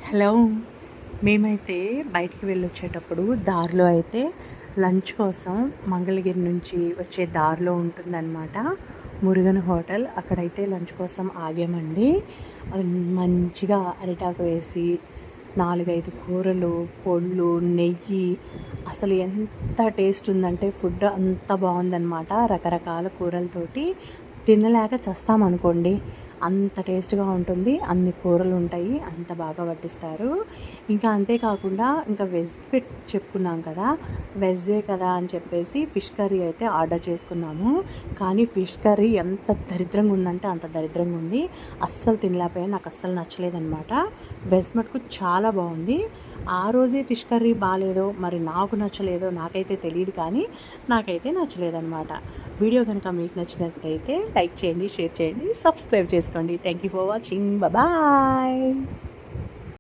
Hello. మేమైతే బయటికి వెళ్ళొచ్చేటప్పుడు దారిలో అయితే లంచ్ కోసం మంగళగిరి నుంచి వచ్చే దారిలో ఉంటుందన్నమాట మురుగన్ హోటల్. అక్కడైతే లంచ్ కోసం ఆగామండి. అది మంచిగా అరిటాకు వేసి 4-5 కూరలు, పొళ్ళు, నెయ్యి, అసలు ఎంత టేస్ట్ ఉందంటే ఫుడ్ అంత బాగుందన్నమాట. రకరకాల కూరలతోటి తినలేక చస్తామనుకోండి, అంత టేస్ట్గా ఉంటుంది. అన్ని కూరలు ఉంటాయి, అంత బాగా వడ్డిస్తారు. ఇంకా అంతేకాకుండా ఇంకా వెజ్ చెప్పుకున్నాం కదా, వెజ్జే కదా అని చెప్పేసి ఫిష్ కర్రీ అయితే ఆర్డర్ చేసుకున్నాము. కానీ ఫిష్ కర్రీ ఎంత దరిద్రంగా ఉందంటే అంత దరిద్రంగా ఉంది. అస్సలు తినలేకపోయాను, నాకు అస్సలు నచ్చలేదన్నమాట. వెజ్ మటుకు చాలా బాగుంది. ఆ రోజే ఫిష్ కర్రీ బాగాలేదో మరి నాకు నచ్చలేదో నాకైతే తెలియదు, కానీ నాకైతే నచ్చలేదన్నమాట. వీడియో కనుక మీకు నచ్చినట్టయితే లైక్ చేయండి, షేర్ చేయండి, సబ్స్క్రైబ్ చేసుకోండి. Thank you for watching. Bye.